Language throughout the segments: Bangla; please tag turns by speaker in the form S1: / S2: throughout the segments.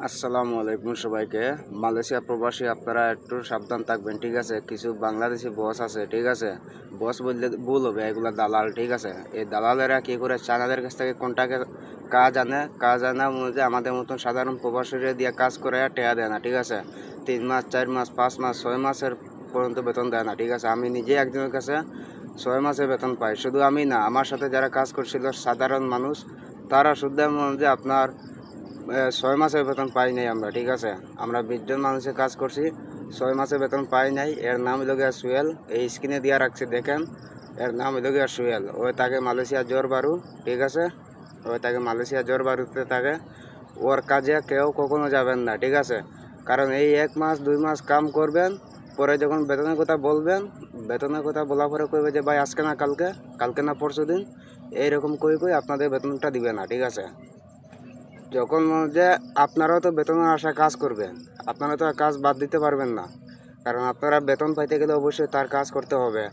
S1: আসসালামু আলাইকুম সবাইকে। মালয়েশিয়া প্রবাসী আপনারা একটু সাবধান থাকবেন, ঠিক আছে? কিছু বাংলাদেশি বস আছে, ঠিক আছে? বস বললে ভুল হবে, এগুলা দালাল, ঠিক আছে? এই দালালেরা কি করে চায়নাদের কাছ থেকে কোনটাকে কাজ আনে মধ্যে আমাদের মতন সাধারণ প্রবাসীরা দিয়ে কাজ করে টেয়া দেয় না, ঠিক আছে? 3 মাস 4 মাস 5 মাস 6 মাসের পর্যন্ত বেতন দেয় না, ঠিক আছে? আমি নিজে একজনের কাছে 6 মাসের বেতন পাই। শুধু আমি না, আমার সাথে যারা কাজ করছিল সাধারণ মানুষ, তারা শুদ্ধ মধ্যে আপনার 6 মাসের বেতন পাই নাই আমরা, ঠিক আছে? আমরা 20 জন মানুষের কাজ করছি, 6 মাসের বেতন পাই নাই। এর নাম হইল গিয়া সুয়েল। এই স্ক্রিনে দিয়া রাখছি দেখেন, এর নাম হইল গিয়া সুয়েল। ওই তাকে মালয়েশিয়া জোর বারু, ঠিক আছে? ওই তাকে মালয়েশিয়া জোর বারুতে থাকে। ওর কাজে কেউ কখনো যাবেন না, ঠিক আছে? কারণ এই 1 মাস 2 মাস কাম করবেন, পরে যখন বেতনের কথা বলবেন, বেতনের কথা বলার পরে কইবে যে ভাই আজকে না কালকে, কালকে না পরশু দিন, এইরকম কই আপনাদের বেতনটা দিবে না, ঠিক আছে? যখন যে আপনারাও তো বেতনের আশা কাজ করবেন, আপনারা তো আর কাজ বাদ দিতে পারবেন না। কারণ আপনারা বেতন পাইতে গেলে অবশ্যই তার কাজ করতে হবে।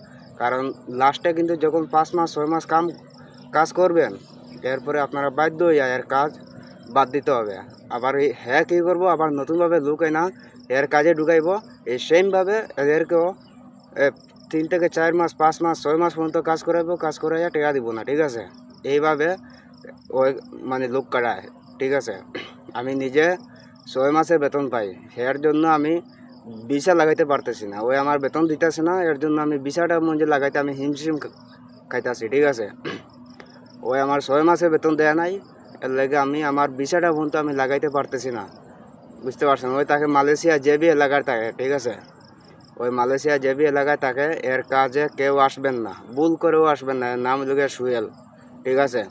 S1: কারণ লাস্টে কিন্তু যখন 5 মাস 6 মাস কাজ করবেন, এরপরে আপনারা বাধ্য হইয়া এর কাজ বাদ দিতে হবে। আবার হ্যাঁ কী করবো, আবার নতুনভাবে লোক না এর কাজে ঢুকাইব। এই সেমভাবে এদেরকেও 3 থেকে 4 মাস 5 মাস 6 মাস পর্যন্ত কাজ করাইব, কাজ করাইয়া টেকা দিব না, ঠিক আছে? এইভাবে ওই মানে লোক কাটায়, ঠিক আছে? আমি নিজে 6 মাসের বেতন পাই, এর জন্য আমি ভিসা লাগাইতে পারতেছি না। ওই আমার বেতন দিতেছে না, এর জন্য আমি ভিসাটা মধ্যে লাগাইতে আমি হিমশিম খাইতেছি, ঠিক আছে? ওই আমার 6 মাসের বেতন দেয়া নাই, এর লাগে আমি আমার ভিসাটা পর্যন্ত আমি লাগাইতে পারতেছি না, বুঝতে পারছেন? ওই তাকে মালয়েশিয়া জেবি এলাকার থাকে, ঠিক আছে? ওই মালয়েশিয়া জেবি এলাকায় থাকে। এর কাজে কেউ আসবেন না, ভুল করেও আসবেন না। এর নাম হইল গিয়ে সুয়েল, ঠিক আছে?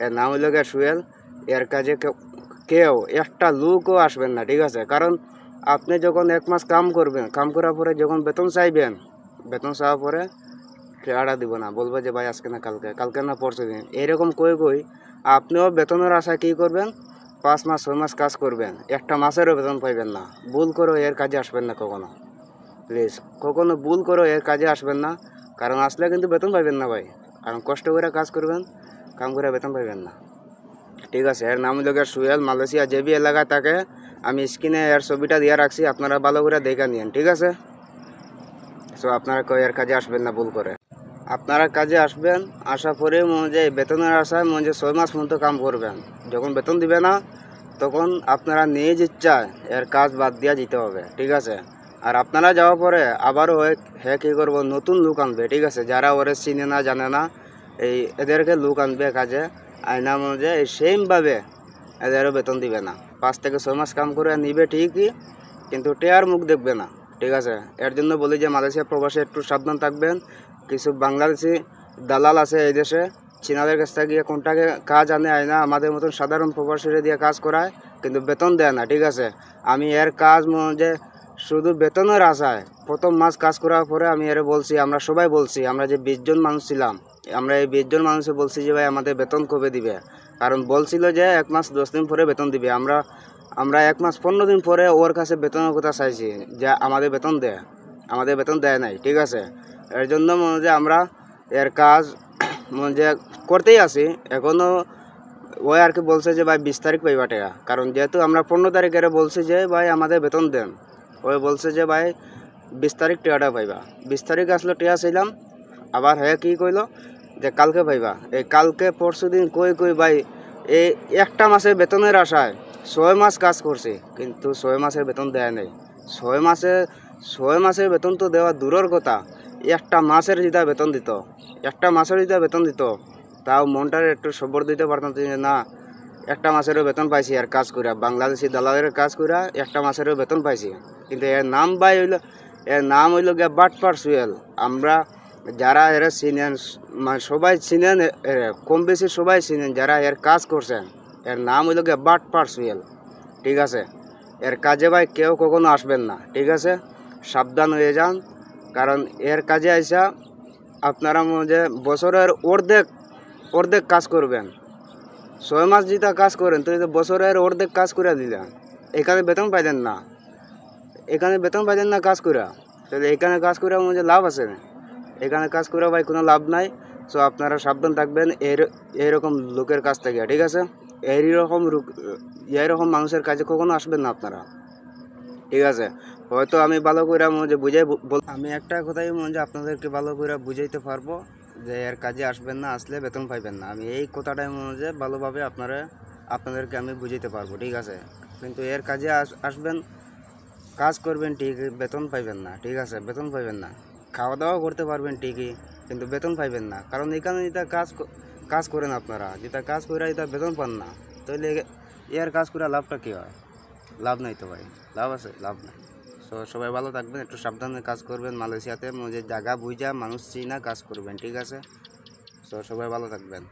S1: এর নাম হইল গিয়ে সুয়েল। এর কাজে কেউ একটা লোকও আসবেন না, ঠিক আছে? কারণ আপনি যখন 1 মাস কাম করবেন, কাম করার পরে যখন বেতন চাইবেন, বেতন চাওয়ার পরে টাকাটা দিব না, বলবো যে ভাই আজকে না কালকে, কালকে না পরশু দিন, এরকম কই আপনিও বেতনের আশায় কী করবেন, 5 মাস 6 মাস কাজ করবেন, একটা মাসেরও বেতন পাইবেন না। ভুল করেও এর কাজে আসবেন না কখনো, প্লিজ। কখনো ভুল করেও এর কাজে আসবেন না, কারণ আসলে কিন্তু বেতন পাইবেন না ভাই। কারণ কষ্ট করে কাজ করবেন, কাম করে বেতন পাইবেন না, ঠিক আছে? এর নাম হইল গিয়ে সুয়েল। মালয়েশিয়া জেবি এলাকায় থাকে। আমি স্ক্রিনে এর ছবিটা দিয়ে রাখছি, আপনারা ভালো করে দেখে নিন, ঠিক আছে? সো আপনারা কেউ এর কাজে আসবেন না ভুল করে। আপনারা কাজে আসবেন, আশা পরে মনে বেতনের আশায় মনে 6 মাস পর্যন্ত কাম করবেন। যখন বেতন দিবে না, তখন আপনারা নিজ ইচ্ছায় এর কাজ বাদ দিয়া যেতে হবে, ঠিক আছে? আর আপনারা যাওয়ার পরে আবারও হ্যাঁ কী করবো, নতুন লোক আনবে, ঠিক আছে? যারা ওরে চিনে না জানে না, এই এদেরকে লোক আনবে কাজে। আয়না অনুযায়ী সেমভাবে এদেরও বেতন দিবে না। 5 থেকে 6 মাস কাম করে নিবে ঠিকই, কিন্তু টেয়ার মুখ দেখবে না, ঠিক আছে? এর জন্য বলি যে মালয়েশিয়া প্রবাসে একটু সাবধান থাকবেন। কিছু বাংলাদেশি দালাল আছে এই দেশে, চীনাদের কাছ থেকে গিয়ে কোনটাকে কাজ আনে আয়না আমাদের মতন সাধারণ প্রবাসীরা দিয়ে কাজ করায়, কিন্তু বেতন দেয় না, ঠিক আছে? আমি এর কাজ যে শুধু বেতনের আশায় 1ম মাস কাজ করার পরে আমি এর বলছি, আমরা সবাই বলছি, আমরা যে 20 জন মানুষ ছিলাম, আমরা এই 20 জন মানুষে বলছি যে ভাই আমাদের বেতন কবে দিবে? কারণ বলছিল যে 1 মাস 10 দিন পরে বেতন দিবে। আমরা 1 মাস 15 দিন পরে ওর কাছে বেতনের কথা চাইছি যে আমাদের বেতন দেয় নাই, ঠিক আছে? এর জন্য মনে যে আমরা এর কাজ যে করতেই আছি এখনও। ওই আর কি বলছে যে ভাই 20 তারিখ পাইবা টাকা, কারণ যেহেতু আমরা 15 তারিখে বলছি যে ভাই আমাদের বেতন দেন, ওই বলছে যে ভাই 20 তারিখ টাকাটা পাইবা। 20 তারিখ আসলো টাকা চাইলাম, আবার হ্যাঁ কী কইলো যে কালকে পাইবা। এই কালকে পরশু দিন কই ভাই, এই একটা মাসের বেতনের আশায় 6 মাস কাজ করছি, কিন্তু 6 মাসের বেতন দেয় নাই। 6 মাসে 6 মাসের বেতন তো দেওয়া দূরের কথা, একটা মাসের যেটা বেতন দিত, একটা মাসের যেটা বেতন দিত, তাও মনটার একটু সবর দিতে পারতাম যে না, একটা মাসেরও বেতন পাইছি আর কাজ কইরা, বাংলাদেশি দালালের কাজ কইরা একটা মাসেরও বেতন পাইছি। কিন্তু এর নাম হইল গিয়া বাটপার সুয়েল। আমরা যারা এরা চিনেন, মানে সবাই চিনেন, কম বেশি সবাই চিনেন যারা এর কাজ করছেন। এর নাম হইল গিয়া বাটপার সুয়েল, ঠিক আছে? এর কাজে ভাই কেউ কখনো আসবেন না, ঠিক আছে? সাবধান হয়ে যান। কারণ এর কাজে আইসা আপনারা মনে বছরের অর্ধেক কাজ করবেন। 6 মাস যেটা কাজ করেন তো বছরের অর্ধেক কাজ করে দিলেন, এখানে বেতন পাইলেন না, কাজ করে। তাহলে এখানে কাজ করে মনে লাভ আছে না? এখানে কাজ করে ভাই কোনো লাভ নাই। সো আপনারা সাবধান থাকবেন এরকম লোকের কাছ থেকে, ঠিক আছে? এইরকম এইরকম মানুষের কাছে কখনো আসবেন না আপনারা, ঠিক আছে? হয়তো আমি ভালো করে যে বুঝাই আমি একটা কথাই যে আপনাদেরকে ভালো করে বুঝাইতে পারবো যে এর কাজে আসবেন না, আসলে বেতন পাইবেন না। আমি এই কথাটাই যে ভালোভাবে আপনাদেরকে আমি বুঝাইতে পারবো, ঠিক আছে? কিন্তু এর কাজে আসবেন, কাজ করবেন ঠিকই, বেতন পাইবেন না, ঠিক আছে? বেতন পাইবেন না। খাওয়া দাওয়া করতে পারবেন ঠিকই, কিন্তু বেতন পাইবেন না। কারণ এখানে যেটা কাজ করেন আপনারা, যেটা কাজ করে এটা বেতন পান না, তাহলে এর কাজ করে লাভটা কী হয়? লাভ নাই তো ভাই। লাভ আছে? লাভ নাই। সবাই ভালো থাকবেন, একটু সাবধানে কাজ করবেন। মালয়েশিয়াতে জায়গা বুঝা মানুষ চিনা কাজ করবেন, ঠিক আছে? সবাই ভালো থাকবেন।